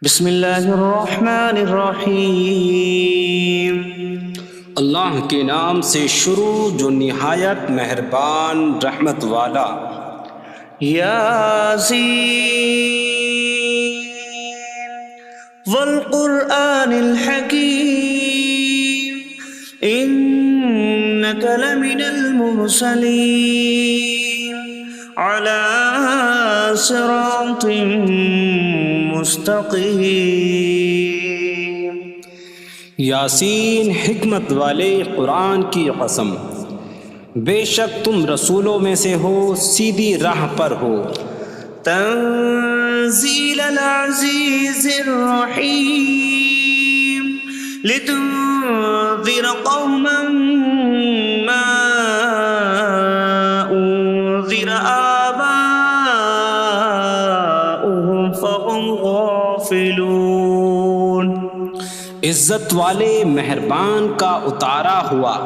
بسم اللہ الرحمن الرحیم۔ اللہ کے نام سے شروع جو نہایت مہربان رحمت والا۔ یاسین والقرآن الحکیم انک لمن المرسلین علی صراط مستقیم۔ یاسین حکمت والے قرآن کی قسم، بے شک تم رسولوں میں سے ہو، سیدھی راہ پر ہو۔ تنزیل العزیز الرحیم لتنذر قوما ما انذر آباؤهم فهم غافلون۔ عزت والے مہربان کا اتارا ہوا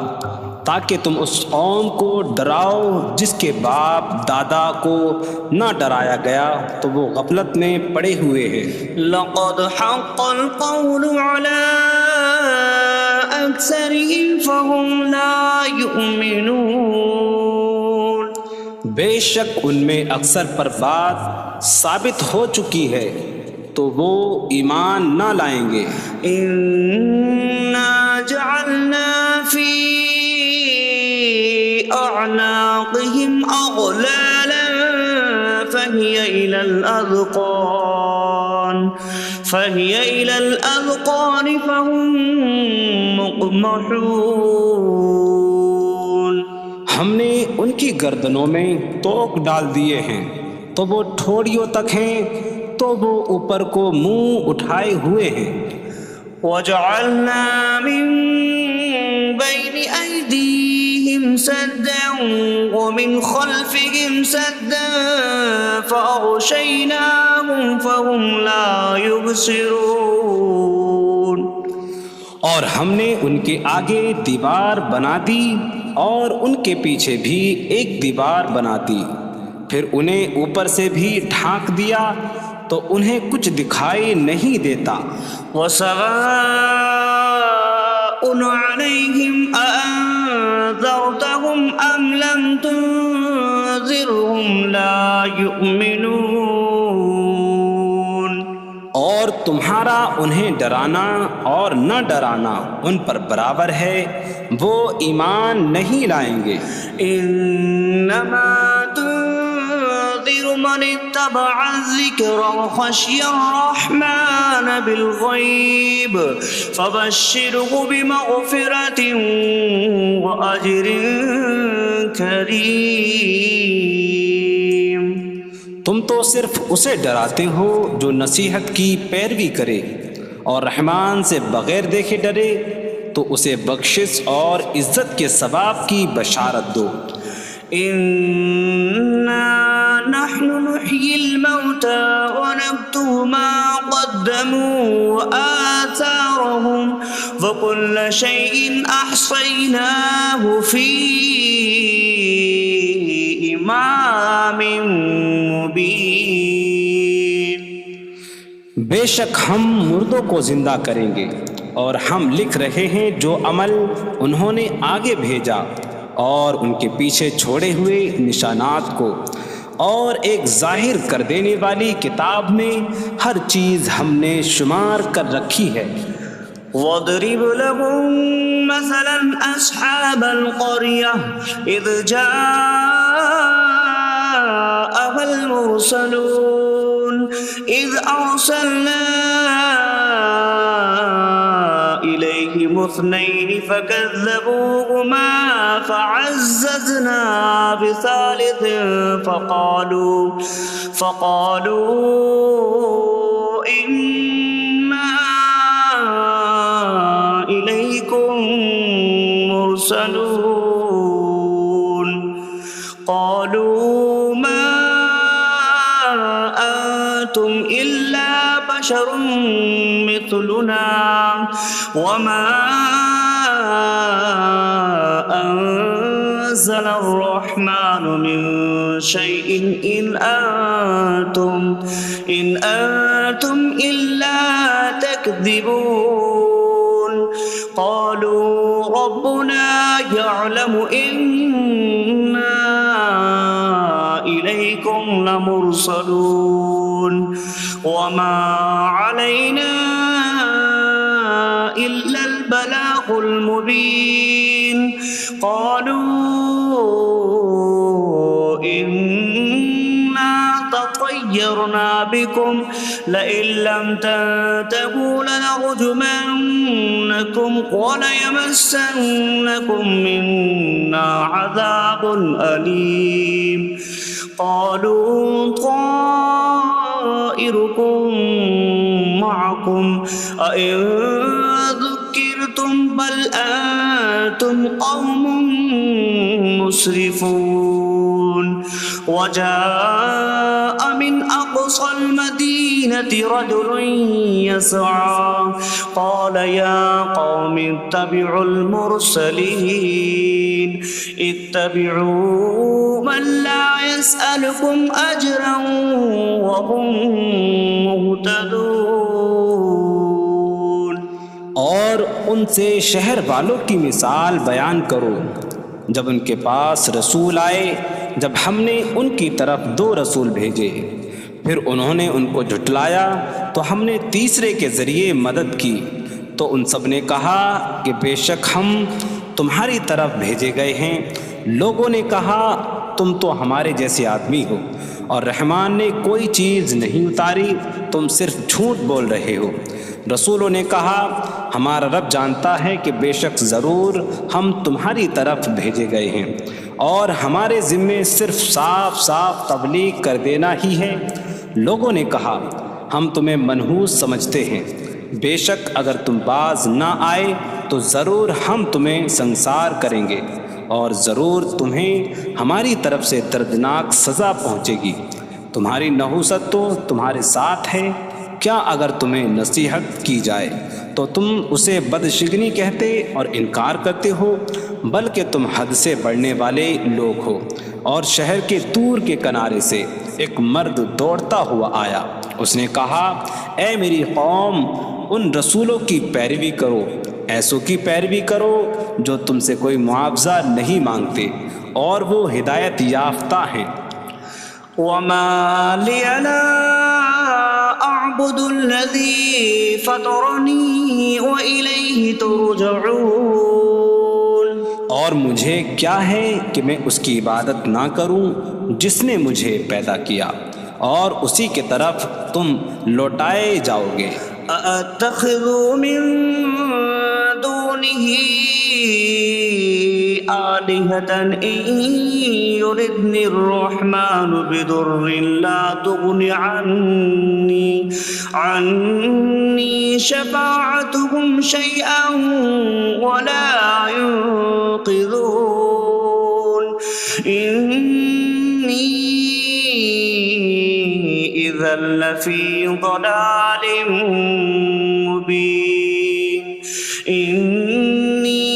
تاکہ تم اس قوم کو ڈراؤ جس کے باپ دادا کو نہ ڈرایا گیا تو وہ غفلت میں پڑے ہوئے ہیں۔ لقد حق القول على أكثرهم فهم لا يؤمنون۔ بے شک ان میں اکثر پر بات ثابت ہو چکی ہے تو وہ ایمان نہ لائیں گے۔ إنا جعلنا في أعناقهم أغلالا فهي إلى الأذقان فهم مقمحون۔ ہم نے ان کی گردنوں میں توق ڈال دیے ہیں تو وہ ٹھوڑیوں تک ہیں، تو وہ اوپر کو منہ اٹھائے ہوئے ہیں۔ وجعلنا من بين أيديهم سدا ومن خلفهم سدا فأغشيناهم فهم لا يبصرون۔ اور ہم نے ان کے آگے دیوار بنا دی اور ان کے پیچھے بھی ایک دیوار بنا دی، پھر انہیں اوپر سے بھی ڈھانک دیا تو انہیں کچھ دکھائی نہیں دیتا۔ وسواء عليهم أأنذرتهم أم لم تنذرهم لا يؤمنون۔ اور تمہارا انہیں ڈرانا اور نہ ڈرانا ان پر برابر ہے، وہ ایمان نہیں لائیں گے۔ انما تنذر من اتبع الذکر وخشی الرحمن بالغیب فبشره بمغفرة واجر کریم۔ تم تو صرف اسے ڈراتے ہو جو نصیحت کی پیروی کرے اور رحمان سے بغیر دیکھے ڈرے، تو اسے بخشش اور عزت کے ثواب کی بشارت دو۔ انا نحن نحيي الموتى ونكتب ما قدموا وآثارهم وكل شيء أحصيناه في إمام مبين۔ بے شک ہم مردوں کو زندہ کریں گے اور ہم لکھ رہے ہیں جو عمل انہوں نے آگے بھیجا اور ان کے پیچھے چھوڑے ہوئے نشانات کو، اور ایک ظاہر کر دینے والی کتاب میں ہر چیز ہم نے شمار کر رکھی ہے۔ وَاضْرِبْ لَهُم مَّثَلًا أَصْحَابَ الْقَرْيَةِ إِذْ جَاءَهَا الْمُرْسَلُونَ إِذْ أَرْسَلْنَا إِلَيْهِمُ اثْنَيْنِ فَكَذَّبُوهُمَا فَعَزَّزْنَا بِثَالِثٍ فَقَالُوا إِنَّا إِلَيْكُمْ مُرْسَلُونَ۔ قَالُوا مَا أَنتُمْ إِلَّا بَشَرٌ مِثْلُنَا وَمَا أَنتُمْ نزل الرحمن من شيء إن أنتم إلا تكذبون قالوا ربنا يعلم إنا إليكم لمرسلون وما علينا إلا البلاغ المبين قالوا إنا تطيرنا بكم لئن لم تنتهوا لنرجمنكم وليمسنكم منا عذاب أليم قالوا طائركم معكم أئن ذكرتم بل أنتم قوم مسرفون وجاء من أقصى المدينة رجل يسعى قال يا قوم اتبعوا المرسلين اتبعوا من لا يسألكم أجرا وهم مهتدون اور ان سے شہر والوں کی مثال بیان کرو جب ان کے پاس رسول آئے جب ہم نے ان کی طرف 2 رسول بھیجے پھر انہوں نے ان کو جھٹلایا تو ہم نے تیسرے کے ذریعے مدد کی تو ان سب نے کہا کہ بے شک ہم تمہاری طرف بھیجے گئے ہیں لوگوں نے کہا تم تو ہمارے جیسے آدمی ہو اور رحمان نے کوئی چیز نہیں اتاری تم صرف جھوٹ بول رہے ہو رسولوں نے کہا ہمارا رب جانتا ہے کہ بے شک ضرور ہم تمہاری طرف بھیجے گئے ہیں اور ہمارے ذمے صرف صاف صاف تبلیغ کر دینا ہی ہے لوگوں نے کہا ہم تمہیں منحوس سمجھتے ہیں بے شک اگر تم باز نہ آئے تو ضرور ہم تمہیں سنسار کریں گے اور ضرور تمہیں ہماری طرف سے دردناک سزا پہنچے گی تمہاری نحوست تو تمہارے ساتھ ہے کیا اگر تمہیں نصیحت کی جائے تو تم اسے بدشگنی کہتے اور انکار کرتے ہو بلکہ تم حد سے بڑھنے والے لوگ ہو اور شہر کے دور کے کنارے سے ایک مرد دوڑتا ہوا آیا اس نے کہا اے میری قوم ان رسولوں کی پیروی کرو ایسوں کی پیروی کرو جو تم سے کوئی معاوضہ نہیں مانگتے اور وہ ہدایت یافتہ ہیں وما لي لا أعبد الذي فطرني وإليه ترجعون اور مجھے کیا ہے کہ میں اس کی عبادت نہ کروں جس نے مجھے پیدا کیا اور اسی کی طرف تم لوٹائے جاؤ گے أأتخذ من دونه آلهة إن يردني الرحمن بضر لا تغن عني شفاعتهم شيئا ولا ينقذون إني إذا لفي ضلال مبين إني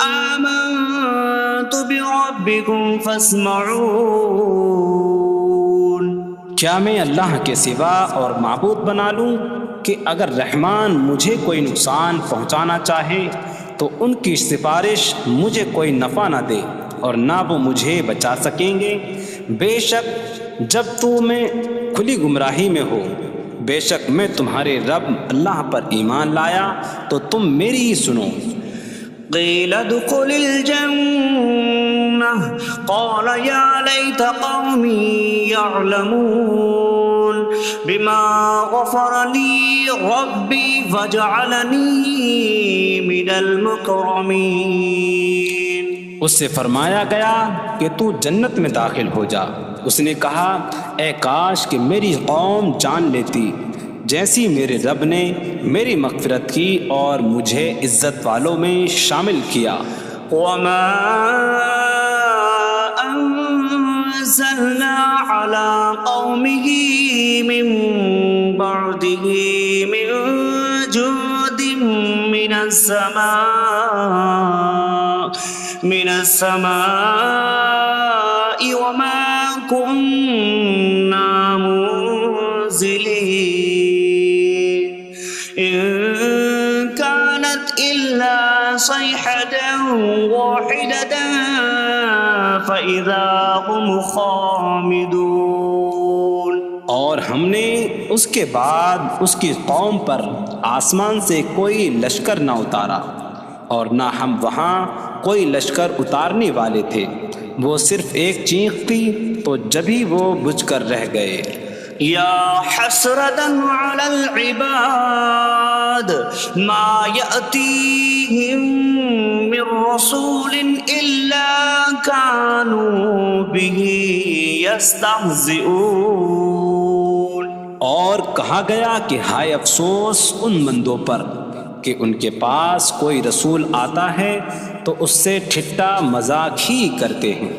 آمنت بربكم فاسمعون کیا میں اللہ کے سوا اور معبود بنا لوں کہ اگر رحمان مجھے کوئی نقصان پہنچانا چاہے تو ان کی سفارش مجھے کوئی نفع نہ دے اور نہ وہ مجھے بچا سکیں گے بے شک جب میں کھلی گمراہی میں ہو بے شک میں تمہارے رب اللہ پر ایمان لایا تو تم میری ہی سنو قيل ادخل الجنة قال يا ليت قومي يعلمون بما غفر لي ربي فجعلني من المكرمين اس سے فرمایا گیا کہ تو جنت میں داخل ہو جا اس نے کہا اے کاش کہ میری قوم جان لیتی جیسی میرے رب نے میری مغفرت کی اور مجھے عزت والوں میں شامل کیا وما أنزلنا على قومه من بعده من جود من السماء من السماء وما كنا منزلين إن كانت إلا صيحة واحدة فإذا هم خامدون۔ اور ہم نے اس کے بعد اس کی قوم پر آسمان سے کوئی لشکر نہ اتارا، اور نہ ہم وہاں کوئی لشکر اتارنے والے تھے، وہ صرف ایک چیخ تھی تو جبھی وہ بجھ کر رہ گئے۔ یا حسرة على العباد ما يأتيهم من رسول إلا كانوا به يستهزئون۔ اور کہا گیا کہ ہائے افسوس ان بندوں پر کہ ان کے پاس کوئی رسول آتا ہے تو اس سے ٹھٹا مذاق ہی کرتے ہیں۔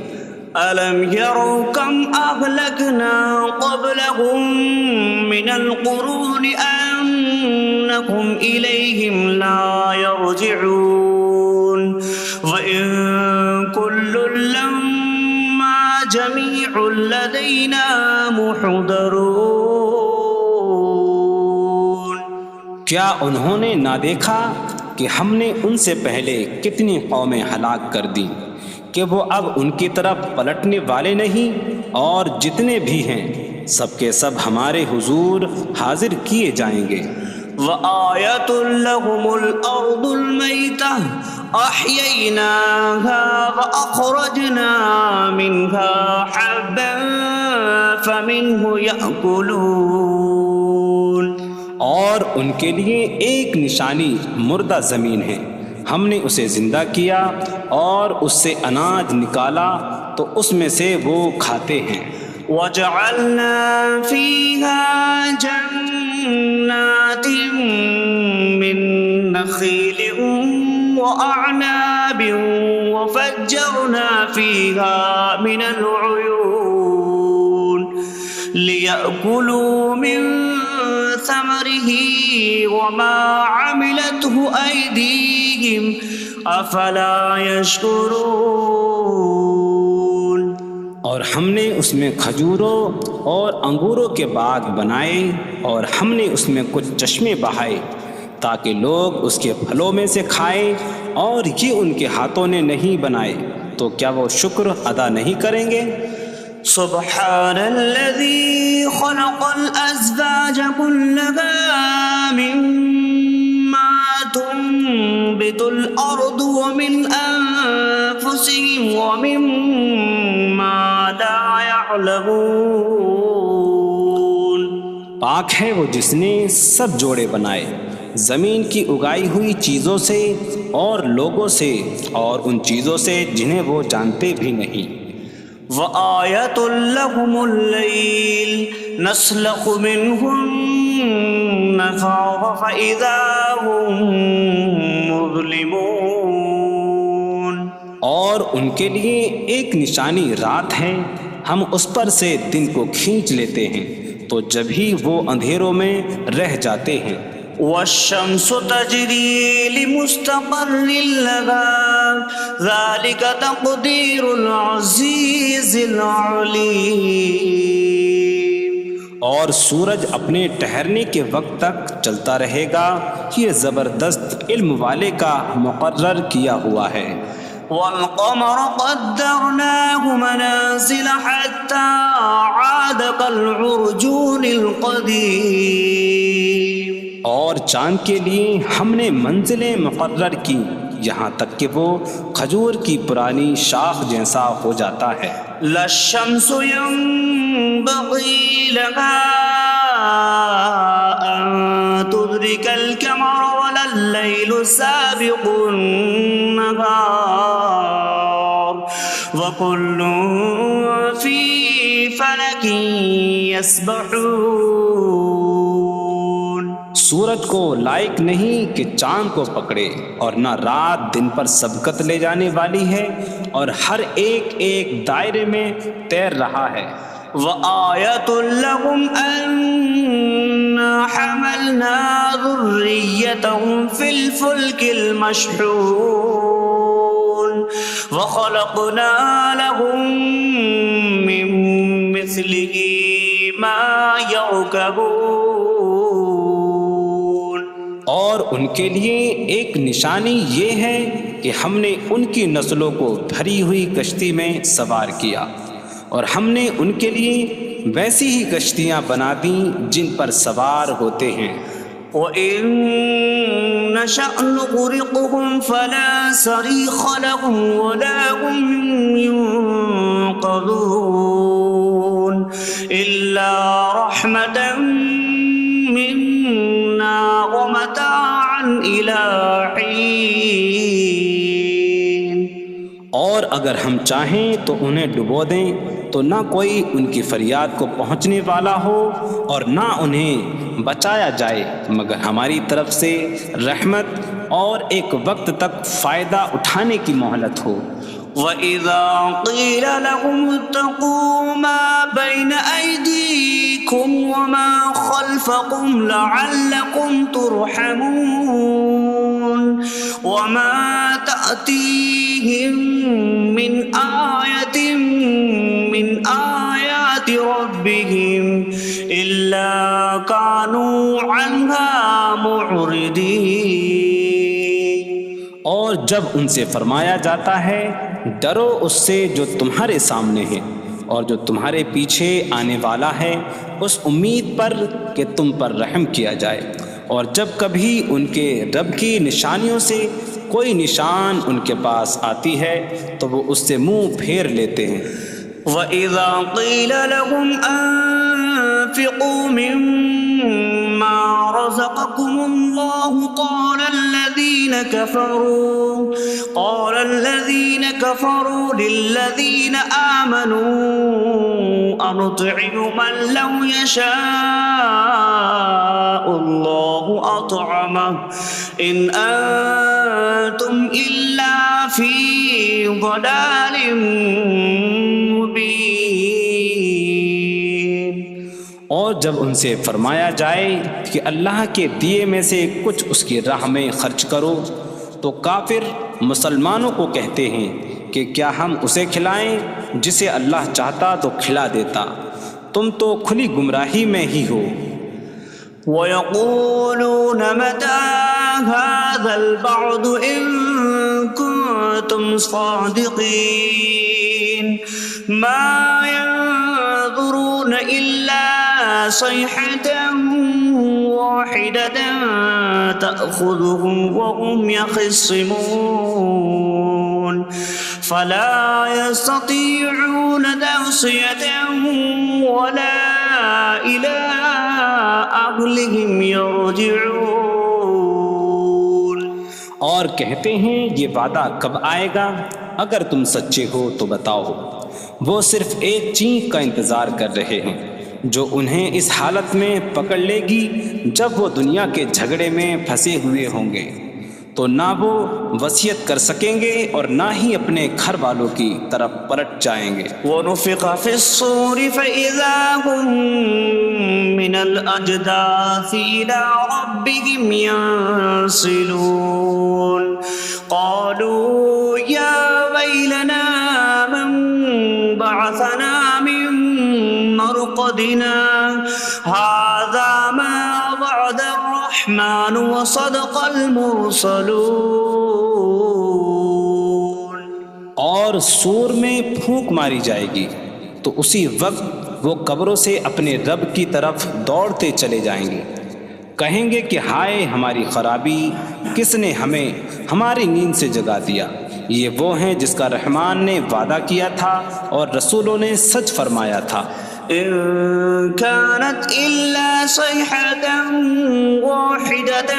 أَلَمْ يَرَوْا كَمْ أَهْلَكْنَا قَبْلَهُمْ مِنَ الْقُرُونِ أَنَّكُمْ إِلَيْهِمْ لَا يَرْجِعُونَ وَإِن كُلٌّ لَّمَّا جَمِيعٌ لَّدَيْنَا مُحْضَرُونَ۔ کیا انہوں نے نہ دیکھا کہ ہم نے ان سے پہلے کتنی قومیں ہلاک کر دیں کہ وہ اب ان کی طرف پلٹنے والے نہیں، اور جتنے بھی ہیں سب کے سب ہمارے حضور حاضر کیے جائیں گے۔ وَآيَةٌ لَّهُمُ الْأَرْضُ الْمَيْتَةُ أَحْيَيْنَاهَا وَأَخْرَجْنَا مِنْهَا حَبًّا فَمِنْهُ يَأْكُلُونَ۔ اور ان کے لیے ایک نشانی مردہ زمین ہے، ہم نے اسے زندہ کیا اور اس سے اناج نکالا تو اس میں سے وہ کھاتے ہیں۔ وَجَعَلْنَا فِيهَا جَنَّاتٍ مِّن نَّخِيلٍ وَأَعْنَابٍ وَفَجَّرْنَا فِيهَا مِنَ الْعُيُونِ لِيَأْكُلُوا مِن ثَمَرِهِ وَمَا عَمِلَتْهُ أَيْدِيهِمْ أَفَلَا يَشْكُرُونَ۔ اور ہم نے اس میں کھجوروں اور انگوروں کے باغ بنائے، اور ہم نے اس میں کچھ چشمے بہائے تاکہ لوگ اس کے پھلوں میں سے کھائیں، اور یہ ان کے ہاتھوں نے نہیں بنائے، تو کیا وہ شکر ادا نہیں کریں گے؟ سبحان الذي خلق الأزواج كلها مما تنبت الأرض ومن أنفسهم ومما لا يعلمون۔ پاک ہے وہ جس نے سب جوڑے بنائے زمین کی اگائی ہوئی چیزوں سے اور لوگوں سے اور ان چیزوں سے جنہیں وہ جانتے بھی نہیں۔ وَآيَةٌ لَّهُمُ اللَّيْلُ نَسْلَخُ مِنْهُ النَّهَارَ فَإِذَا هُم مُظْلِمُونَ۔ اور ان کے لیے ایک نشانی رات ہے، ہم اس پر سے دن کو کھینچ لیتے ہیں تو جبھی وہ اندھیروں میں رہ جاتے ہیں۔ وَالشَّمْسُ تَجْرِي لِمُسْتَقَرٍّ لَّهَا ذَلِكَ تَقْدِيرُ الْعَزِيزِ الْعَلِيمِ۔ اور سورج اپنے ٹھہرنے کے وقت تک چلتا رہے گا، یہ زبردست علم والے کا مقرر کیا ہوا ہے۔ وَالْقَمَرَ قَدَّرْنَاهُ مَنَازِلَ حَتَّى عَادَ كَالْعُرْجُونِ الْقَدِيمِ۔ اور چاند کے لیے ہم نے منزلیں مقرر کی یہاں تک کہ وہ کھجور کی پرانی شاخ جیسا ہو جاتا ہے۔ لا الشمس ينبغي لها أن تدرك القمر ولا الليل سابق النهار وكل في فلك يسبحون۔ سورج کو لائق نہیں کہ چاند کو پکڑے، اور نہ رات دن پر سبقت لے جانے والی ہے، اور ہر ایک ایک دائرے میں تیر رہا ہے۔ وَآيَةٌ لَّهُمْ أَنَّا حَمَلْنَا ذُرِّيَّتَهُمْ فِي الْفُلْكِ الْمَشْحُونِ۔ وخلقنا لهم من مثله ما يركبون. اور ان کے لیے ایک نشانی یہ ہے کہ ہم نے ان کی نسلوں کو بھری ہوئی کشتی میں سوار کیا، اور ہم نے ان کے لیے ویسی ہی کشتیاں بنا دیں جن پر سوار ہوتے ہیں. وَإِن نَّشَأْ نُغْرِقْهُمْ فَلَا صَرِيخَ لَهُمْ وَلَا هُمْ يُنقَذُونَ إِلَّا رَحْمَةً مِّنَّا وَمَتَاعًا إِلَىٰ حِينٍ. اور اگر ہم چاہیں تو انہیں ڈبو دیں تو نہ کوئی ان کی فریاد کو پہنچنے والا ہو اور نہ انہیں بچایا جائے مگر ہماری طرف سے رحمت اور ایک وقت تک فائدہ اٹھانے کی مہلت ہو. وَإِذَا قِيلَ لَهُمُ اتَّقُوا مَا بَيْنَ أَيْدِيكُمْ وَمَا خَلْفَكُمْ لَعَلَّكُمْ تُرْحَمُونَ وَمَا تَأْتِيهِم مِّنْ آيَةٍ مِّنْ آيَاتِ رَبِّهِمْ إِلَّا كَانُوا عَنْهَا مُعْرِضِينَ. اور جب ان سے فرمایا جاتا ہے ڈرو اس سے جو تمہارے سامنے ہے اور جو تمہارے پیچھے آنے والا ہے، اس امید پر کہ تم پر رحم کیا جائے، اور جب کبھی ان کے رب کی نشانیوں سے کوئی نشان ان کے پاس آتی ہے تو وہ اس سے منہ پھیر لیتے ہیں. وَإِذَا قِيلَ لَهُمْ أَنفِقُوا مِمَّا رَزَقَكُمُ اللَّهُ قَالَ الَّذِينَ كَفَرُوا لِلَّذِينَ آمَنُوا أَنُطْعِمُ مَن لَّوْ يَشَاءُ اللَّهُ أَطْعَمَهُ إِنْ أَنتُمْ إِلَّا فِي ضَلَالٍ مبین. اور جب ان سے فرمایا جائے کہ اللہ کے دیے میں سے کچھ اس کی راہ میں خرچ کرو تو کافر مسلمانوں کو کہتے ہیں کہ کیا ہم اسے کھلائیں جسے اللہ چاہتا تو کھلا دیتا، تم تو کھلی گمراہی میں ہی ہو. وَيَقُولُونَ مَتَىٰ هَٰذَا الْوَعْدُ إِن كُنتُمْ صَادِقِينَ مَا يَنظُرُونَ إِلَّا صَيْحَةً وَاحِدَةً تَأْخُذُهُمْ وَهُمْ يَخِصِّمُونَ فَلَا يَسْتَطِيعُونَ تَوْصِيَةً وَلَا إِلَىٰ أَهْلِهِمْ يَرْجِعُونَ. اور کہتے ہیں یہ وعدہ کب آئے گا؟ اگر تم سچے ہو تو بتاؤ. وہ صرف ایک چینک کا انتظار کر رہے ہیں جو انہیں اس حالت میں پکڑ لے گی جب وہ دنیا کے جھگڑے میں پھنسے ہوئے ہوں گے، تو نہ وہ وصیت کر سکیں گے اور نہ ہی اپنے گھر والوں کی طرف پلٹ جائیں گے. وَنُفِخَ فِي الصُّورِ فَإِذَا هُم مِّنَ الْأَجْدَاثِ إِلَىٰ رَبِّهِمْ يَنسِلُونَ قَالُوا يَا وَيْلَنَا مَن بَعَثَنَا مِن مَّرْقَدِنَا هَٰذَا مَا وَعَدَ الرَّحْمَٰنُ وَصَدَقَ الْمُرْسَلُونَ. اور سور میں پھونک ماری جائے گی تو اسی وقت وہ قبروں سے اپنے رب کی طرف دوڑتے چلے جائیں گے، کہیں گے کہ ہائے ہماری خرابی، کس نے ہمیں ہماری نیند سے جگا دیا. یہ وہ ہیں جس کا رحمان نے وعدہ کیا تھا اور رسولوں نے سچ فرمایا تھا. إن كانت إلا صيحة واحدة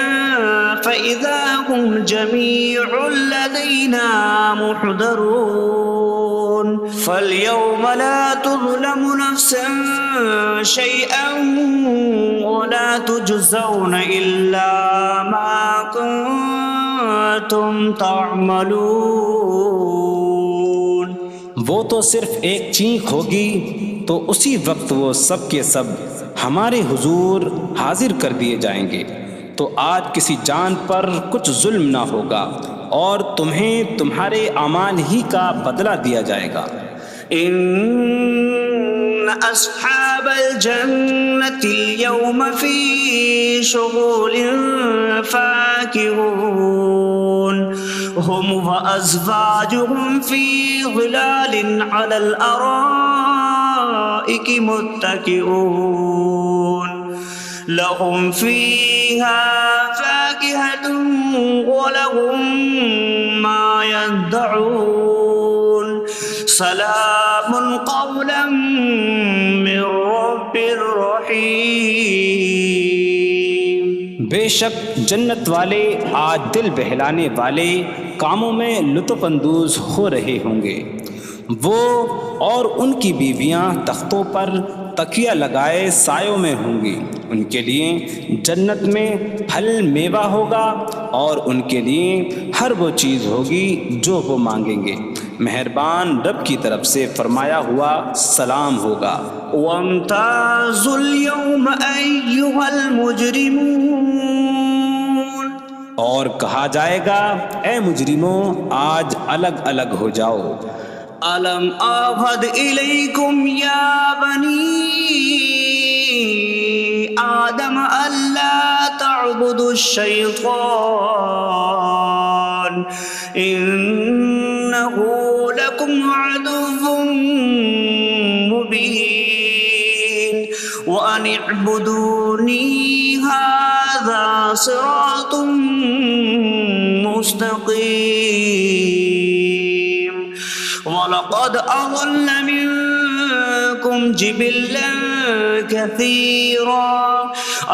فإذا هم جميع لدينا محضرون فاليوم لا تظلم نفس شيئا ولا تجزون إلا ما كنتم تعملون. وہ تو صرف ایک چینک ہوگی تو اسی وقت وہ سب کے سب ہمارے حضور حاضر کر دیے جائیں گے، تو آج کسی جان پر کچھ ظلم نہ ہوگا اور تمہیں تمہارے اعمال ہی کا بدلہ دیا جائے گا۔ إن أصحاب الجنة اليوم في شغل فاكهون هم وأزواجهم في ظلال على الأرائك متكئون لهم فيها فاكهة ولهم ما يدعون سلام قولا من رب رحیم۔ بے شک جنت والے آج دل بہلانے والے کاموں میں لطف اندوز ہو رہے ہوں گے۔ وہ اور ان کی بیویاں تختوں پر تکیہ لگائے سایوں میں ہوں گی۔ ان کے لیے جنت میں پھل میوہ ہوگا اور ان کے لیے ہر وہ چیز ہوگی جو وہ مانگیں گے۔ مہربان رب کی طرف سے فرمایا ہوا سلام ہوگا۔ وامتازوا اليوم أيها المجرمون، اور کہا جائے گا اے مجرموں آج الگ الگ ہو جاؤ۔ ألم أعهد إليكم يا بني آدم ألا تعبدوا الشيطان إنه لكم عدو مبين وأن اعبدوني هذا صراط مستقيم وَلَقَدْ أَضَلَّ مِنكُمْ جِبِلًّا كَثِيرًا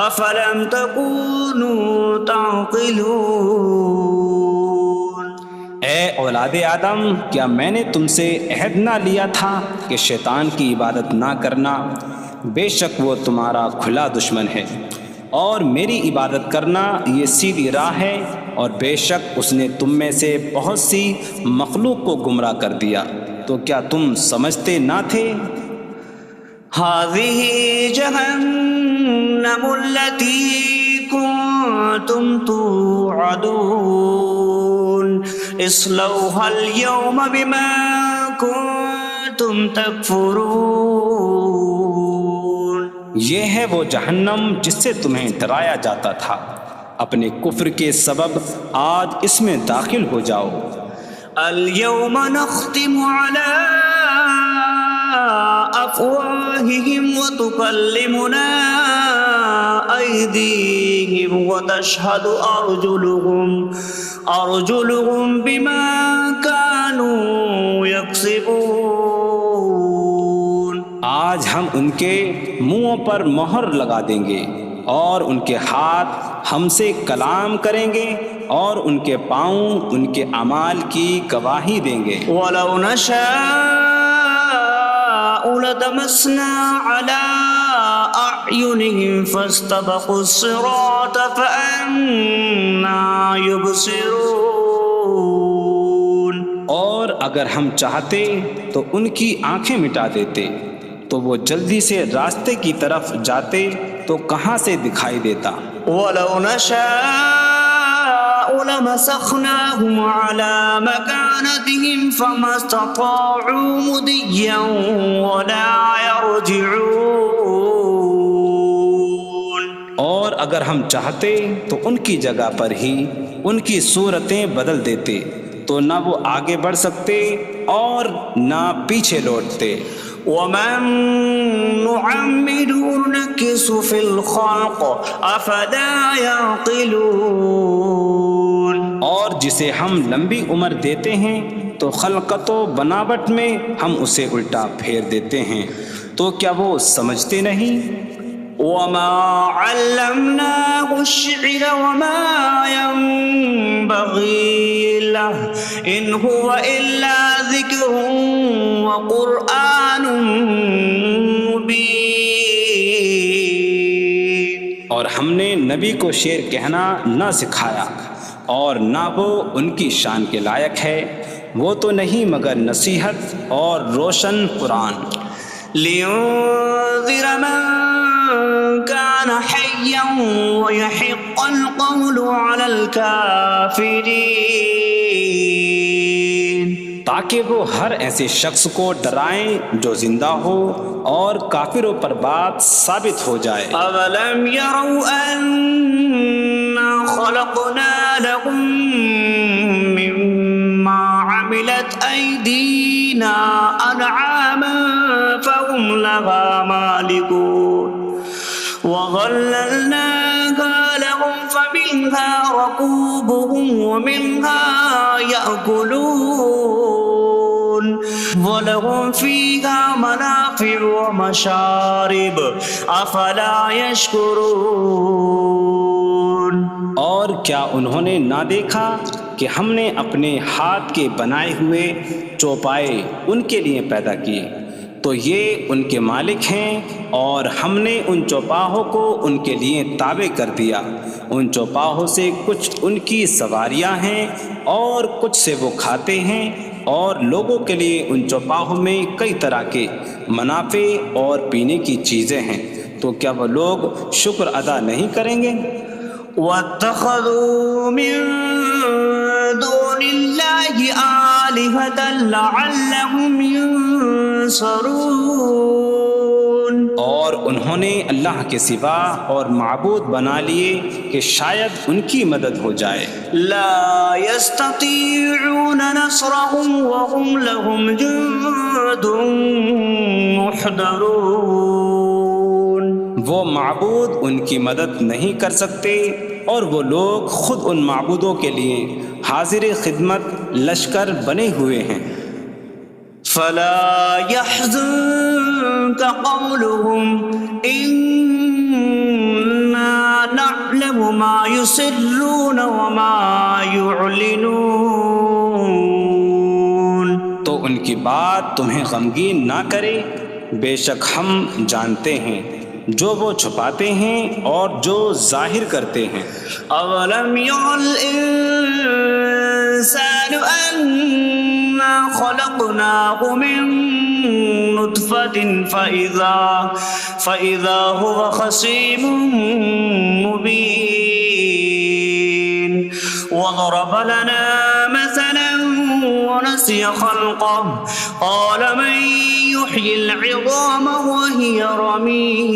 أَفَلَمْ تَكُونُوا تَعْقِلُونَ۔ اے اولاد آدم، کیا میں نے تم سے عہد نہ لیا تھا کہ شیطان کی عبادت نہ کرنا؟ بے شک وہ تمہارا کھلا دشمن ہے، اور میری عبادت کرنا یہ سیدھی راہ ہے، اور بے شک اس نے تم میں سے بہت سی مخلوق کو گمراہ کر دیا، تو کیا تم سمجھتے نہ تھے؟ هذه جهنم التي كنتم توعدون اصلوها اليوم بما كنتم تكفرون۔ یہ ہے وہ جہنم جس سے تمہیں ڈرایا جاتا تھا، اپنے کفر کے سبب آج اس میں داخل ہو جاؤ۔ اليوم نختم على أفواههم وتكلمنا أيديهم وتشهد أرجلهم بما كانوا يكسبون۔ آج ہم ان کے منہوں پر مہر لگا دیں گے، اور ان کے ہاتھ ہم سے کلام کریں گے، اور ان کے پاؤں ان کے اعمال کی گواہی دیں گے۔ وَلَوْ نَشَاءُ لَطَمَسْنَا عَلَىٰ أَعْيُنِهِمْ فَاسْتَبَقُوا الصِّرَاطَ فَأَنَّىٰ يُبْصِرُونَ۔ اور اگر ہم چاہتے تو ان کی آنکھیں مٹا دیتے، تو وہ جلدی سے راستے کی طرف جاتے تو کہاں سے دکھائی دیتا۔ وَلَوْ نَشَاءُ لَمَسَخْنَاهُمْ عَلَىٰ مَكَانَتِهِمْ فَمَا اسْتَطَاعُوا مُضِيًّا وَلَا يَرْجِعُونَ۔ اور اگر ہم چاہتے تو ان کی جگہ پر ہی ان کی صورتیں بدل دیتے، تو نہ وہ آگے بڑھ سکتے اور نہ پیچھے لوٹتے۔ وَمَن نُّعَمِّرْهُ نُنَكِّسْهُ فِي الْخَلْقِ أَفَلَا يَعْقِلُونَ۔ اور جسے ہم لمبی عمر دیتے ہیں تو خلقت و بناوٹ میں ہم اسے الٹا پھیر دیتے ہیں، تو کیا وہ سمجھتے نہیں؟ وَمَا عَلَّمْنَاهُ الشِّعْرَ وَمَا يَنبَغِي لَهُ إِنْ هُوَ إِلَّا ذِكْرٌ وَقُرْآنٌ مُّبِينٌ۔ اور ہم نے نبی کو شعر کہنا نہ سکھایا، اور نہ وہ ان کی شان کے لائق ہے، وہ تو نہیں مگر نصیحت اور روشن قرآن۔ لِيُنذِرَ مَن كَانَ حَيًّا حيا ويحق القول على الكافرين تاکہ وہ ہر ایسے شخص کو ڈرائیں جو زندہ ہو اور کافروں پر بات ثابت ہو جائے۔ أولم يروا أنا خلقنا لهم مما عملت أيدينا أنعاما فهم لها مالكون وظللناها لهم فمنها ركوبهم ومنها يأكلون وَلَهُمْ فِيهَا مَنَافِعُ وَمَشَارِبُ أَفَلَا يَشْكُرُونَ۔ اور کیا انہوں نے نہ دیکھا کہ ہم نے اپنے ہاتھ کے بنائے ہوئے چوپائے ان کے لیے پیدا کیے، تو یہ ان کے مالک ہیں، اور ہم نے ان چوپاہوں کو ان کے لیے تابع کر دیا۔ ان چوپاہوں سے کچھ ان کی سواریاں ہیں اور کچھ سے وہ کھاتے ہیں، اور لوگوں کے لیے ان چوپاہوں میں کئی طرح کے منافع اور پینے کی چیزیں ہیں، تو کیا وہ لوگ شکر ادا نہیں کریں گے؟ وَاتَّخَذُوا مِن دُونِ اللَّهِ آلِهَةً لَعَلَّهُمْ يُنصَرُونَ۔ اور انہوں نے اللہ کے سوا اور معبود بنا لیے کہ شاید ان کی مدد ہو جائے۔ لا يستطيعون نصرهم وهم لهم جند محضرون۔ وہ معبود ان کی مدد نہیں کر سکتے، اور وہ لوگ خود ان معبودوں کے لیے حاضر خدمت لشکر بنے ہوئے ہیں۔ فلا يحزنك قولهم إنا نعلم ما يسرون وما يعلنون۔ تو ان کی بات تمہیں غمگین نہ کرے، بے شک ہم جانتے ہیں جو وہ چھپاتے ہیں اور جو ظاہر کرتے ہیں۔ اولم ير الانسان انا خلقناه من نطفة فإذا هو خصيم مبين وضرب لنا مثلا ونسي خلقه قال من يحيي العظام وهي رميم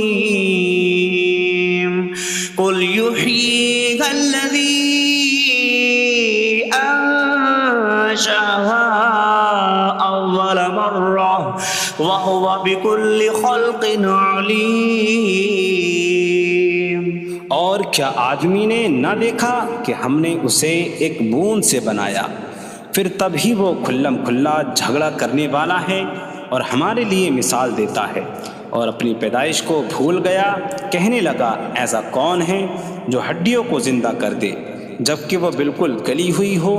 قل يحييها الذي أنشأها أول مرة وهو بكل خلق عليم۔ اور کیا آدمی نے نہ دیکھا کہ ہم نے اسے ایک بوند سے بنایا، پھر تب ہی وہ کھلم کھلا جھگڑا کرنے والا ہے اور ہمارے لیے مثال دیتا ہے، اور اپنی پیدائش کو بھول گیا، کہنے لگا ایسا کون ہے جو ہڈیوں کو زندہ کر دے جبکہ وہ بالکل گلی ہوئی ہو؟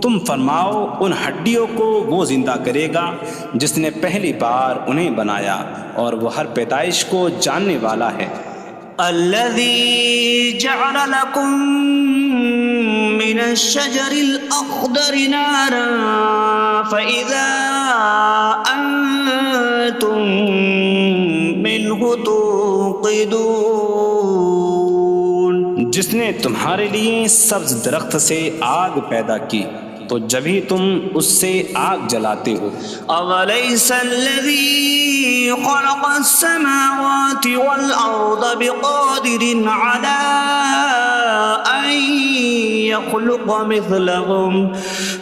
تم فرماؤ ان ہڈیوں کو وہ زندہ کرے گا جس نے پہلی بار انہیں بنایا، اور وہ ہر پیدائش کو جاننے والا ہے۔ الذي جعل لكم من الشجر الأخضر نارا فإذا أنتم منه توقدون۔ جس نے تمہارے لیے سبز درخت سے آگ پیدا کی تو جبھی تم اس سے آگ جلاتے ہو۔ أَوَلَيْسَ الَّذِي خَلَقَ السَّمَاوَاتِ وَالْأَرْضَ بِقَادِرٍ عَلَىٰ أَن يَخْلُقَ مِثْلَهُم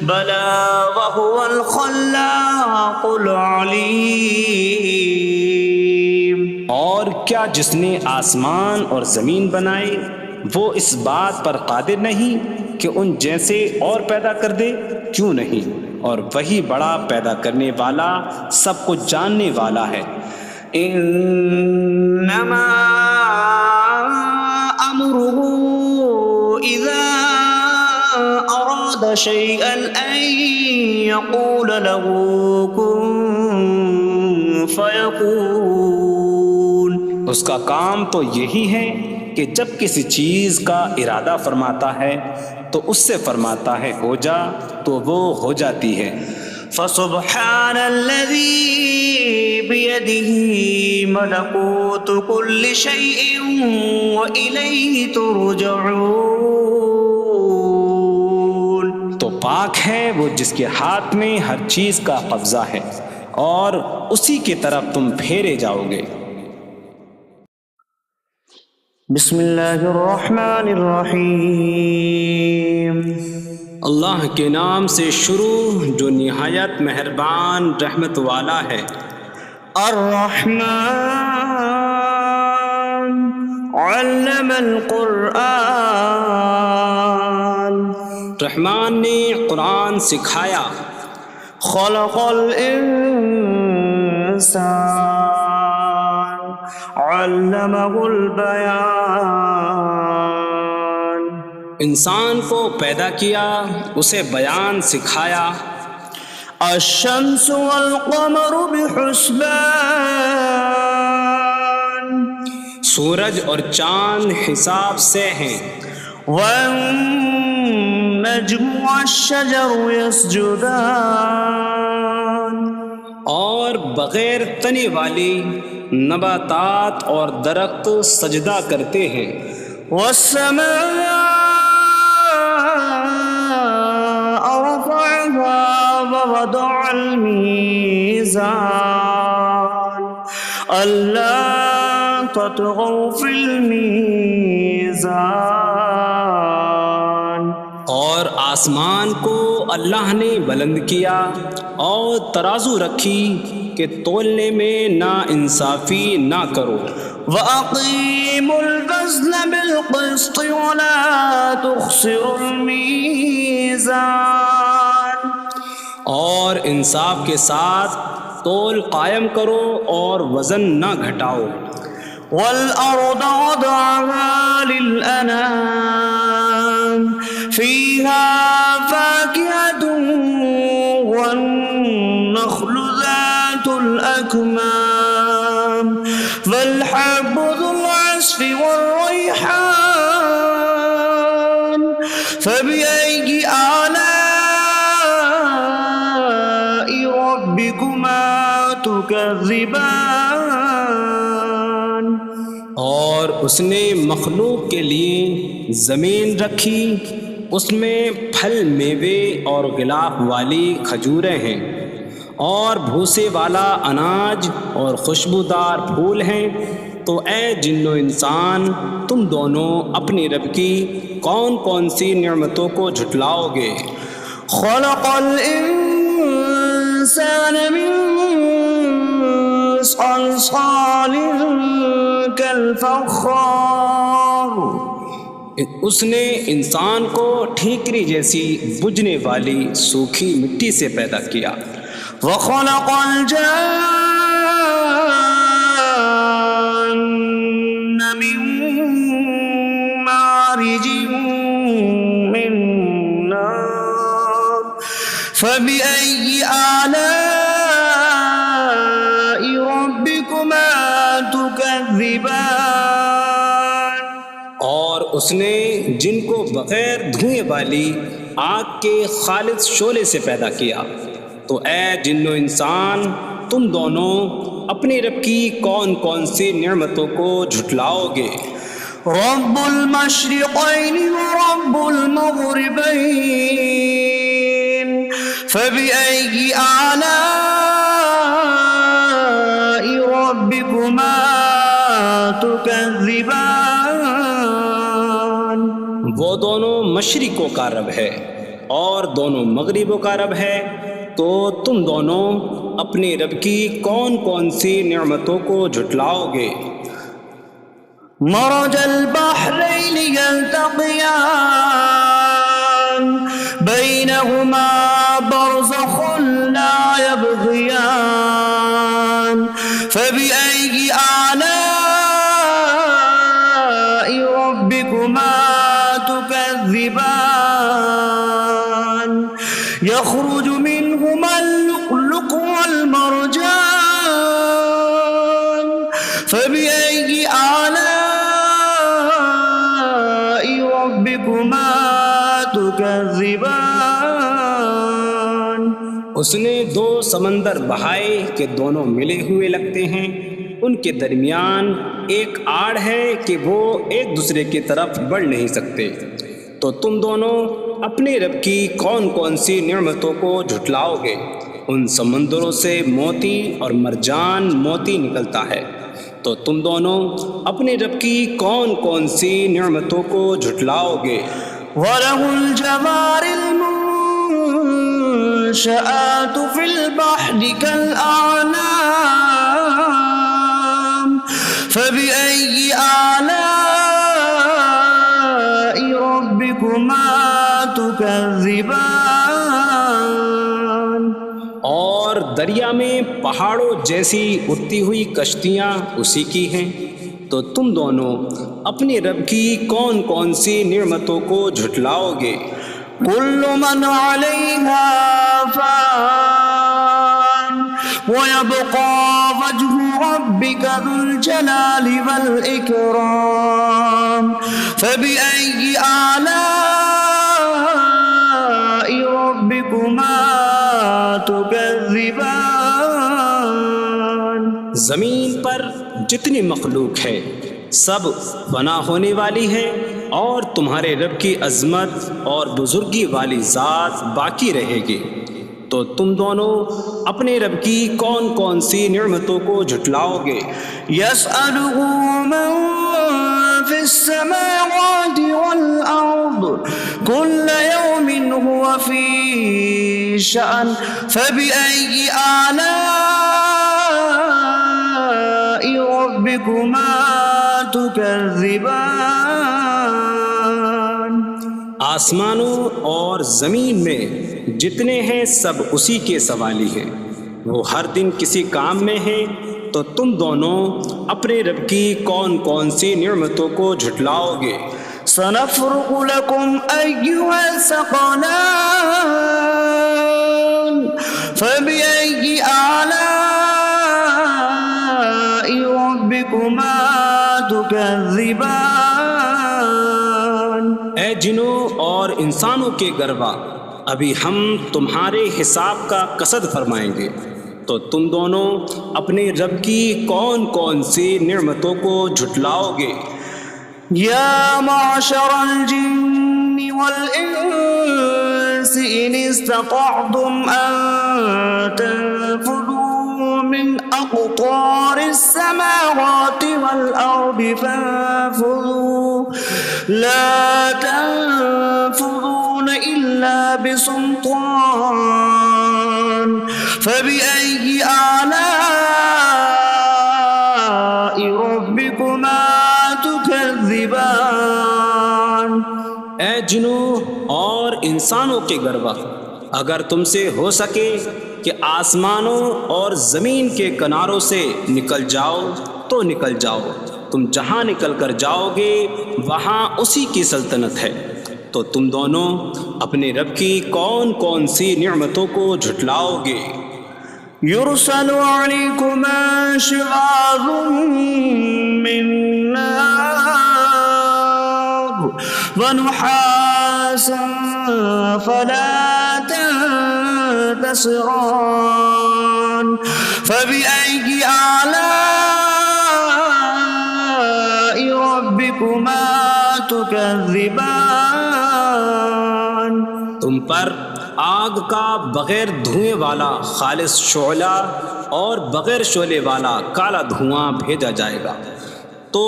بَلَىٰ وَهُوَ الْخَلَّاقُ الْعَلِيمُ۔ اور کیا جس نے آسمان اور زمین بنائے وہ اس بات پر قادر نہیں کہ ان جیسے اور پیدا کر دے؟ کیوں نہیں، اور وہی بڑا پیدا کرنے والا سب کچھ جاننے والا ہے۔ انما امره اذا اراد شيئا ان يقول له كن فيكون۔ اس کا کام تو یہی ہے کہ جب کسی چیز کا ارادہ فرماتا ہے تو اس سے فرماتا ہے ہو جا، تو وہ ہو جاتی ہے۔ فسبحان الذي بيده ملكوت كل شيء وإليه ترجعون. تو پاک ہے وہ جس کے ہاتھ میں ہر چیز کا قبضہ ہے اور اسی کی طرف تم پھیرے جاؤ گے. بسم اللہ الرحمن الرحیم. اللہ کے نام سے شروع جو نہایت مہربان رحمت والا ہے. الرحمن علم القرآن. رحمان نے قرآن سکھایا. خلق الانسان علمہ البیان. انسان کو پیدا کیا اسے بیان سکھایا. الشمس والقمر بحسبان. سورج اور چاند حساب سے ہیں. والنجم والشجر يسجدان. اور بغیر تنے والی نباتات اور درخت سجدہ کرتے ہیں. والسماء رفعها ووضع الميزان ألا تطغوا في الميزان. اور آسمان کو اللہ نے بلند کیا اور ترازو رکھی کہ تولنے میں نا انصافی نہ کرو. وَأَقِيمُوا الْوَزْنَ بِالْقِسْطِ وَلَا تُخْسِرُوا الْمِيزَانَ. اور انصاف کے ساتھ تول قائم کرو اور وزن نہ گھٹاؤ. وَالْأَرْضَ وَضَعَهَا لِلْأَنَامِ فِيهَا فَاكِهَةٌ وَالنَّخْلُ ذَاتُ الْأَكْمَامِ وَالْحَبُّ ذُو الْعَصْفِ وَالرَّيْحَانُ فَبِأَيِّ آلَاءِ رَبِّكُمَا تُكَذِّبَانِ. اور اس نے مخلوق کے لیے زمین رکھی، اس میں پھل میوے اور غلاف والی کھجوریں ہیں اور بھوسے والا اناج اور خوشبودار پھول ہیں. تو اے جن و انسان تم دونوں اپنی رب کی کون کون سی نعمتوں کو جھٹلاؤ گے. خلق الانسان من صلصال کالفخار. اس نے انسان کو ٹھیکری جیسی بجھنے والی سوکھی مٹی سے پیدا کیا. وخلق الجان من مارج من نار فبأي آلاء ربكما تكذبان. اور اس نے جن کو بغیر دھوئیں والی آگ کے خالص شعلے سے پیدا کیا. تو اے جن و انسان تم دونوں اپنی رب کی کون کون سی نعمتوں کو جھٹلاؤ گے. رب المشرقین ورب المغربین فبأي آلاء ربكما تكذبان. وہ دونوں مشرقوں کا رب ہے اور دونوں مغربوں کا رب ہے. تو تم دونوں اپنی رب کی کون کون سی نعمتوں کو جھٹلاؤ گے. مرج البحرین یلتقیان بینہما برزخ لا یبغیان فبأي آلاء ربكما تكذبان. يخرج منهما اللؤلؤ والمرجان فبأي آلاء ربكما تكذبان. اس نے دو سمندر بہائے کہ دونوں ملے ہوئے لگتے ہیں، ان کے درمیان ایک آڑ ہے کہ وہ ایک دوسرے کی طرف بڑھ نہیں سکتے، تو تم دونوں اپنے رب کی کون کون سی نعمتوں کو جھٹلاؤ گے؟ ان سمندروں سے موتی اور مرجان موتی نکلتا ہے، تو تم دونوں اپنے رب کی کون کون سی نعمتوں کو جھٹلاؤ گے؟ وَلَهُ الْجَوَارِ الْمُنشَآتُ فِي الْبَحْرِ كَالْأَعْلَامِ فَبِأَيِّ آلَاءِ رَبِّكُمَا تُكَذِّبَانِ؟ اور دریا میں پہاڑوں جیسی اڑتی ہوئی کشتیاں اسی کی ہیں، تو تم دونوں اپنے رب کی کون کون سی نعمتوں کو جھٹلاؤ گے؟ كُلُّ مَنْ عَلَيْهَا فَانٍ وَيَبْقَى وَجْهُ رَبِّكَ ذُو الْجَلَالِ وَالْإِكْرَامِ فَبِأَيِّ آلَاءِ رَبِّكُمَا تُكَذِّبَانِ؟ زمین پر جتنی مخلوق ہے سب فنا ہونے والی ہے، اور تمہارے رب کی عظمت اور بزرگی والی ذات باقی رہے گی، تو تم دونوں اپنے رب کی کون کون سی نعمتوں کو جھٹلاؤ گے؟ يَسْأَلُهُ مَن فِي السَّمَاوَاتِ وَالْأَرْضِ كُلَّ يَوْمٍ هُوَ فِي شَأْنٍ فَبِأَيِّ آلَاءِ رَبِّكُمَا تُكَذِّبَانِ؟ آسمانوں اور زمین میں جتنے ہیں سب اسی کے سوالی ہیں، وہ ہر دن کسی کام میں ہیں، تو تم دونوں اپنے رب کی کون کون سی نعمتوں کو جھٹلاؤ گے؟ سَنَفْرُغُ لَكُمْ أَيُّهَ الثَّقَلَانِ فَبِأَيِّ آلَاءِ رَبِّكُمَا تُكَذِّبَانِ؟ اے جنوں اور انسانوں کے گروہ، ابھی ہم تمہارے حساب کا قصد فرمائیں گے، تو تم دونوں اپنے رب کی کون کون سی نعمتوں کو جھٹلاؤ گے؟ یا معشر الجن والانس ان استطعتم ان تنفذوا من اقطار السماوات والارض فانفذوا لا تنفذون الا بسلطان فبأي آلاء ربكما تكذبان؟ اے جنوں اور انسانوں کے گروہ، اگر تم سے ہو سکے کہ آسمانوں اور زمین کے کناروں سے نکل جاؤ تو نکل جاؤ، تم جہاں نکل کر جاؤ گے وہاں اسی کی سلطنت ہے، تو تم دونوں اپنے رب کی کون کون سی نعمتوں کو جھٹلاؤ گے؟ يرسل عليكما شواظ من نار ونحاس فلا تنتصران فبأي آلاء ربكما تكذبان؟ تم پر آگ کا بغیر دھوئیں والا خالص شعلہ اور بغیر شعلے والا کالا دھواں بھیجا جائے گا، تو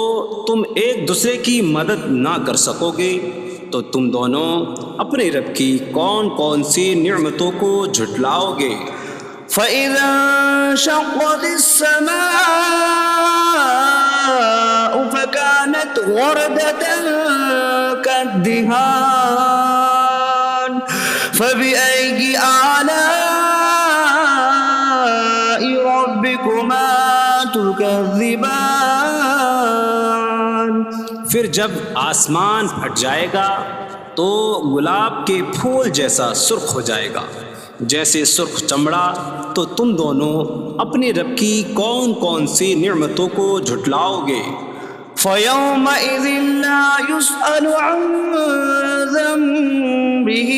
تم ایک دوسرے کی مدد نہ کر سکو گے، تو تم دونوں اپنے رب کی کون کون سی نعمتوں کو جھٹلاؤ گے؟ فَإِذَا انشَقَّتِ السَّمَاءُ فَكَانَتْ وَرْدَةً كَالدِّهَانِ فَبِأَيِّ آلَاءِ رَبِّكُمَا تُكَذِّبَانِ؟ پھر جب آسمان پھٹ جائے گا تو گلاب کے پھول جیسا سرخ ہو جائے گا، جیسے سرخ چمڑا، تو تم دونوں اپنے رب کی کون کون سی نعمتوں کو جھٹلاؤ گے؟ فَيَوْمَئِذٍ لَا يُسْأَلُ عَنْ ذَنبِهِ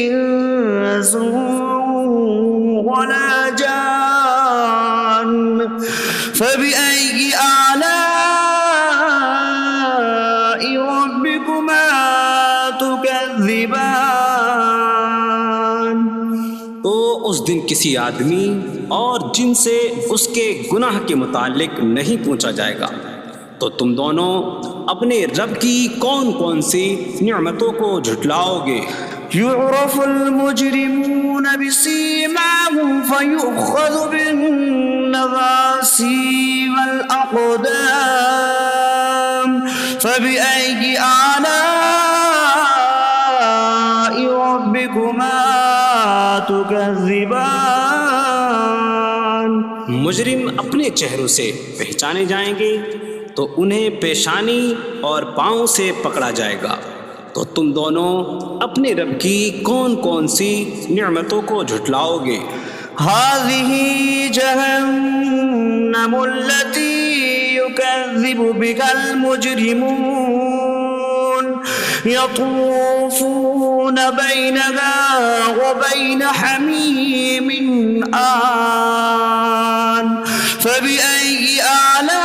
إِنسٌ فبأي آلاء ربكما تكذبان؟ تو اس دن کسی آدمی اور جن سے اس کے گناہ کے متعلق نہیں پوچھا جائے گا، تو تم دونوں اپنے رب کی کون کون سی نعمتوں کو جھٹلاؤ گے؟ يعرف المجرمون بسيماهم فيؤخذ بالنواصي والأقدام فبأي آلاء ربكما تكذبان؟ مجرم اپنے چہروں سے پہچانے جائیں گے تو انہیں پیشانی اور پاؤں سے پکڑا جائے گا، تو تم دونوں اپنے رب کی کون کون سی نعمتوں کو جھٹلاؤ گے؟ هذه جهنم التي يكذب بها المجرمون يطوفون بينها وبين حميم آن فبأي آلاء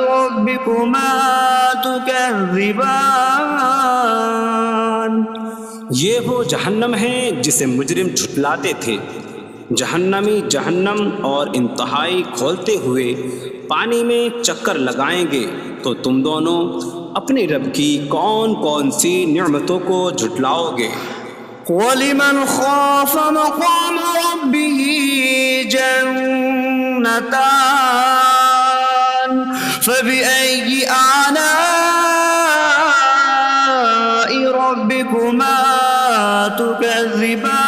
ربكما تكذبان؟ یہ وہ جہنم ہے جسے مجرم جھٹلاتے تھے۔ جہنمی جہنم اور انتہائی کھولتے ہوئے پانی میں چکر لگائیں گے، تو تم دونوں اپنے رب کی کون کون سی نعمتوں کو جھٹلاؤ گے؟ وَلِمَنْ خَافَ مَقَامَ رَبِّهِ جَنَّتَانِ فَبِأَيِّ آلَاءِ رَبِّكُمَا تُكَذِّبَانِ؟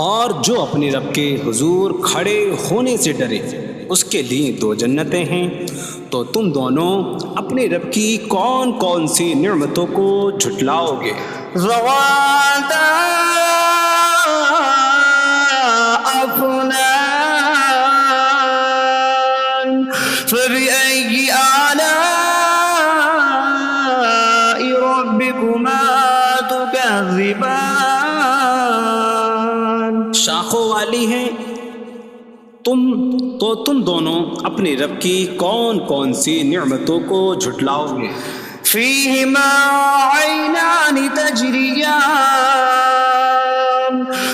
اور جو اپنے رب کے حضور کھڑے ہونے سے ڈرے، اس کے لیے دو جنتیں ہیں، تو تم دونوں اپنے رب کی کون کون سی نعمتوں کو جھٹلاؤ گے؟ ذواتا افنان فبأي آلاء ربكما تكذبان؟ شاخوں والی ہیں تم دونوں اپنے رب کی کون کون سی نعمتوں کو جھٹلاؤ گے؟ فيهما عينان تجريان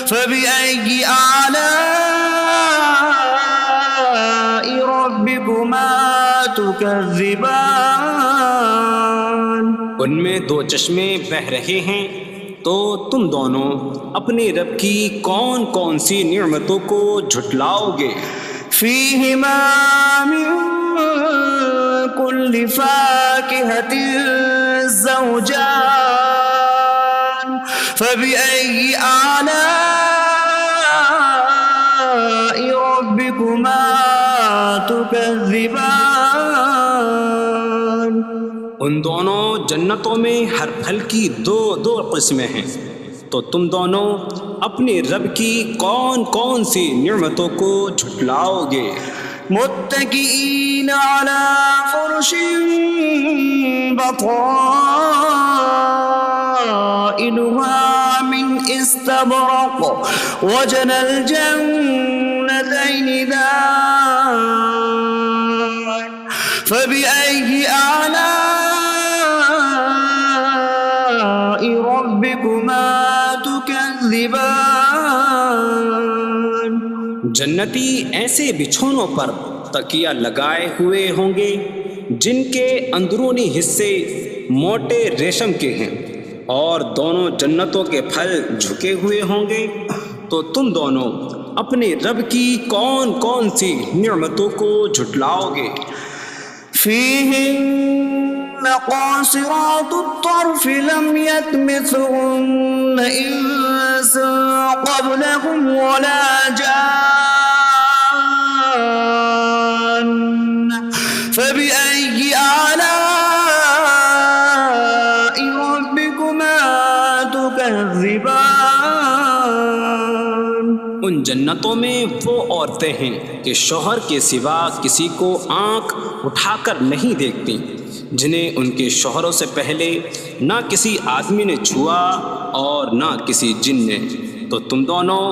فبأي آلاء ربكما تكذبان؟ ان میں دو چشمے بہہ رہے ہیں، تو تم دونوں اپنے رب کی کون کون سی نعمتوں کو جھٹلاؤ گے؟ فيهما من كل فاكهة زوجان فبأي آلاء ربكما تكذبان؟ ان دونوں جنتوں میں ہر پھل کی دو قسمیں ہیں، تو تم دونوں اپنے رب کی کون کون سی نعمتوں کو جھٹلاؤ گے؟ متكئين على فرش بطائنها من استبرق وجنى الجنتين دان فبأي آلاء ربكما تكذبان؟ جنتی ایسے بچھونوں پر تکیہ لگائے ہوئے ہوں گے جن کے اندرونی حصے موٹے ریشم کے ہیں، اور دونوں جنتوں کے پھل جھکے ہوئے ہوں گے، تو تم دونوں اپنے رب کی کون کون سی نعمتوں کو جھٹلاؤ گے؟ فيهن قاصرات الطرف لم يطمثهن إنس قبلهم ولا جان فبأي آلاء ربكما تكذبان؟ ان جنتوں میں وہ عورتیں ہیں کہ شوہر کے سوا کسی کو آنکھ اٹھا کر نہیں دیکھتی، جنہیں ان کے شوہروں سے پہلے نہ کسی آدمی نے چھوا اور نہ کسی جن نے، تو تم دونوں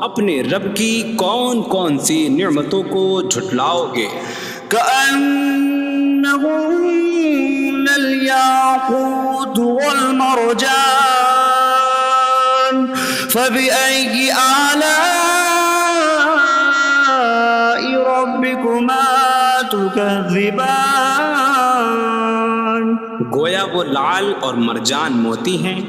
اپنے رب کی کون کون سی نعمتوں کو جھٹلاؤ گے؟ كأنهن الياقوت والمرجان فبأي آلاء ربكما تكذبان گویا وہ لعل اور مرجان موتی ہیں،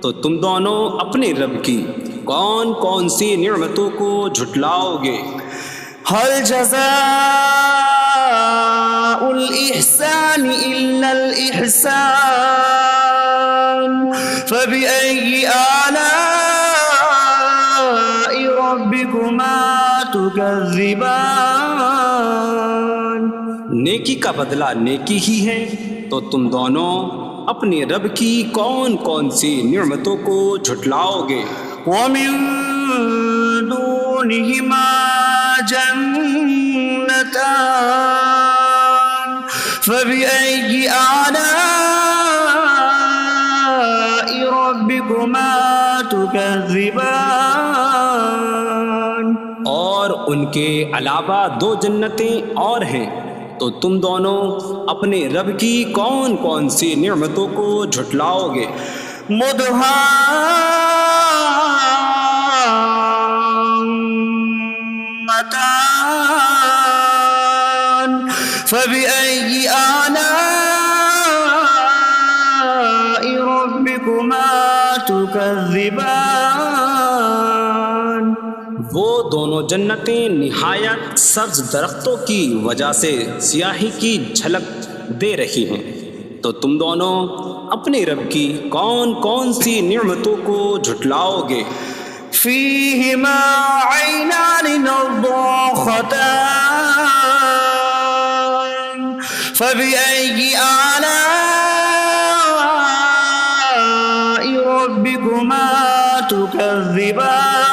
تو تم دونوں اپنے رب کی کون کون سی نعمتوں کو جھٹلاؤ گے؟ هل جزاء الإحسان إلا الإحسان فبأي آلاء ربكما تكذبان نیکی کا بدلہ نیکی ہی ہے، تو تم دونوں اپنے رب کی کون کون سی نعمتوں کو جھٹلاؤ گے؟ ومن دونهما جنتان فبأي آلاء ربكما تكذبان اور ان کے علاوہ دو جنتیں اور ہیں، تو تم دونوں اپنے رب کی کون کون سی نعمتوں کو جھٹلاؤ گے؟ مدهامتان فبأي آلاء ربكما تكذبان وہ دونوں جنتیں نہایت سبز درختوں کی وجہ سے سیاہی کی جھلک دے رہی ہیں، تو تم دونوں اپنے رب کی کون کون سی نعمتوں کو جھٹلاؤ گے؟ فيهما عينان نضاختان فبأي آلاء ربكما تكذبان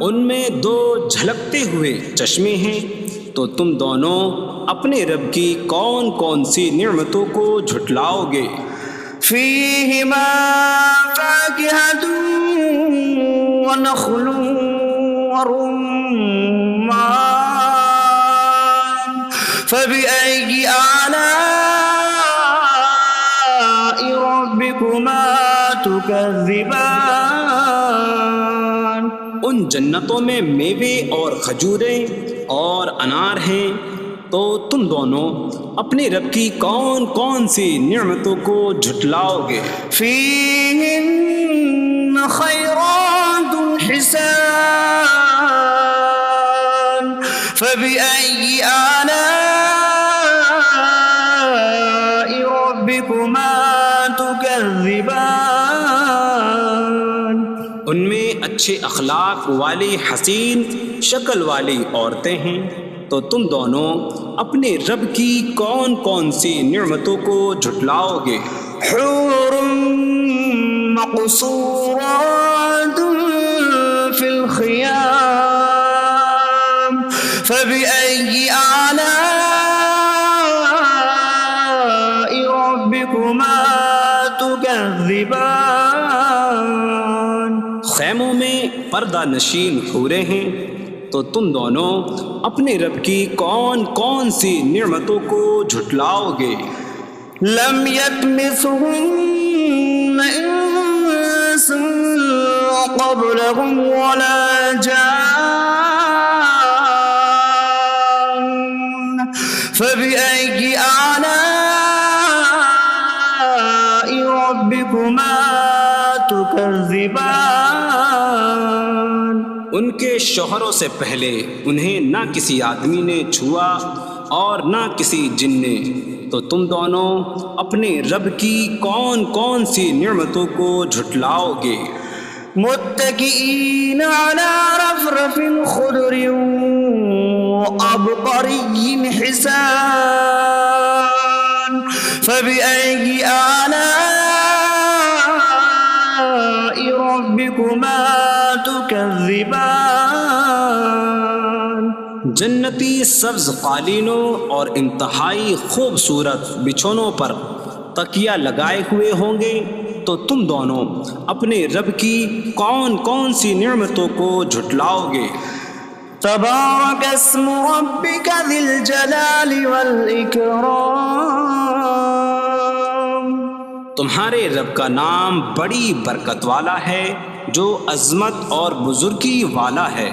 ان میں دو جھلکتے ہوئے چشمے ہیں، تو تم دونوں اپنے رب کی کون کون سی نعمتوں کو جھٹلاؤ گے؟ فيهما فاكهة ونخل ورمان فبأي آلاء ربكما تكذبان ان جنتوں میں میوے اور کھجوریں اور انار ہیں، تو تم دونوں اپنے رب کی کون کون سی نعمتوں کو جھٹلاؤ گے؟ فيهن خيرات حسان فبأي آلاء ربكما تكذبان ان میں اچھے اخلاق والی حسین شکل والی عورتیں ہیں، تو تم دونوں اپنے رب کی کون کون سی نعمتوں کو جھٹلاؤ گے؟ حور مقصورات في الخيام فبأي آلاء ربكما تكذبان خیموں میں پردہ نشین حوریں ہیں، تو تم دونوں اپنے رب کی کون کون سی نعمتوں کو جھٹلاؤ گے؟ لم يطمثهن انس قبلهم ولا جان فبأي آلاء ربكما تكذبان ان کے شوہروں سے پہلے انہیں نہ کسی آدمی نے چھوا اور نہ کسی جن نے، تو تم دونوں اپنے رب کی کون کون سی نعمتوں کو جھٹلاؤ گے؟ متكئين على رفرف خضر وعبقري حسان فبأي آلاء ربكما تكذبان جنتی سبز قالینوں اور انتہائی خوبصورت بچھونوں پر تکیہ لگائے ہوئے ہوں گے، تو تم دونوں اپنے رب کی کون کون سی نعمتوں کو جھٹلاؤ گے؟ تبارک اسم ربک ذی الجلال والإکرام، تمہارے رب کا نام بڑی برکت والا ہے جو عظمت اور بزرگی والا ہے۔